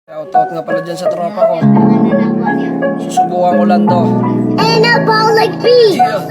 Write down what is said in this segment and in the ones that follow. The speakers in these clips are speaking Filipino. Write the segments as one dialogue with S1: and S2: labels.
S1: Shoutout nga pala dyan sa tropa ko. Susubukan ko lang to.
S2: Anabolic B.
S1: Yeah.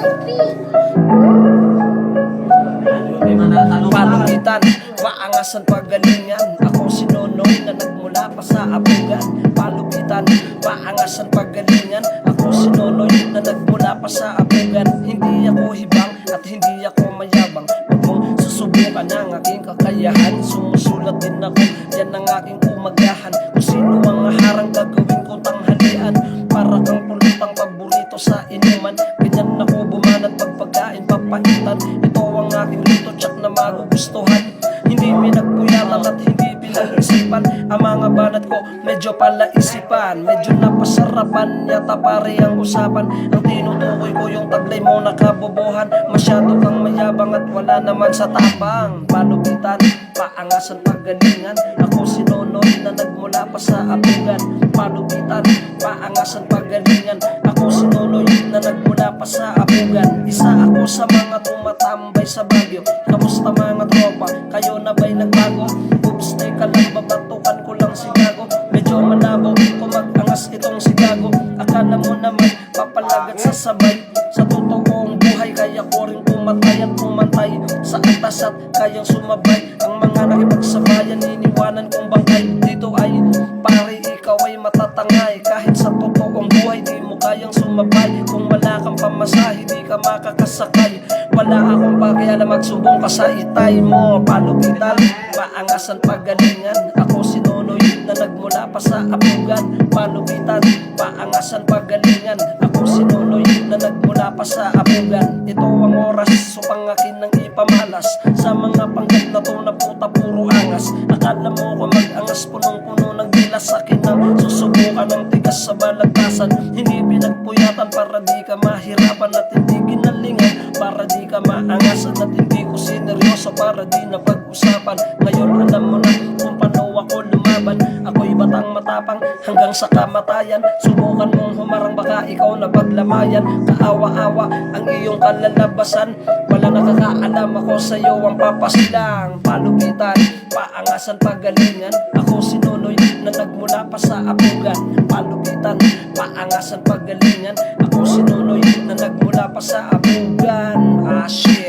S1: Palugitan, paangasan pagalingan. Ako si Nonoy na nagmula pa sa abugan. Palugitan, paangasan pagalingan. Ako si Nonoy na nagmula pa sa abugan. Hindi ako hibang at hindi ako mayabang. Huwag mong susubukan ang aking kakayahan. Sumusulat din ako, yan ang aking umagahan. Kung sino ang harang gagawin ko tanghalian. Para kang pulutang paborito sa inuman. Ganyan ako bumanat pagpagkain papaitan. Ito ang aking luto tsak na magugustuhan. Hindi pinagpuyatan at hindi pinag-isipan. Ang mga banat ko medyo palaisipan. Medyo napasarapan, yata pare ang usapan. Ang tinutukoy ko yung taglay mo nakabobohan. Masyado kang mayabang at wala naman sa tapang. Palugitan, paangasan pagalingan. Ako si Nonoy na nagmula pa sa abugan. Palugitan, paangasan pagalingan. Ako si Nonoy na nagmula pa sa abugan. Isa ako sa mga tumatambay sa Baguio. Kamusta mga tropa? Kayo na ba'y nagbago? Oops, teka lang, babatukan ko lang si Gago. Medyo malabo kung mag-angas itong si Gago. Akala mo naman papalagat sa sabay. Sa totoong buhay kaya ko rin pumatay at pumantay. Sa atas at kayang sumabay. Ang mga nakipagsabayan iniwanan kong bangkay. Dito ay pare ikaw ay matatangay. Kahit sa totoong buhay di mo kayang sumabay. Kung wala kang pamasahe di ka makakasakay. Wala akong pakialam magsumbong ka sa itay mo. Palugitan, paangasan pagalingan. Ako si Nonoy na nagmula pa sa abugan. Palugitan, paangasan pagalingan. Ako si Nonoy na nagmula pa sa abugan. Ito ang oras upang akin nang ipamalas. Sa mga panggap na to na puta puro angas. Akala mo ko mag-angas punong-puno ng gilas. Akin ang susubukan ng tigas sa balagtasan. Hindi pinagpuyatan para di ka mahirapan at hindi ginalingan. Para di ka maangasan at hindi ko sineryoso para di na pag-usapan. Ngayon alam mo na kung paano ako lumaban. Ako'y batang matapang hanggang sa kamatayan. Subukan mong humarang baka ikaw na paglamayan. Kaawa-awa ang iyong kalalabasan. Wala nakakaalam ako sa'yo ang papasilang. Palugitan, paangasan pagalingan. Ako si Nonoy na nagmula pa sa abugan. Palugitan, paangasan pagalingan. Ako si Nonoy na nagmula pa sa abugan. Ah shit.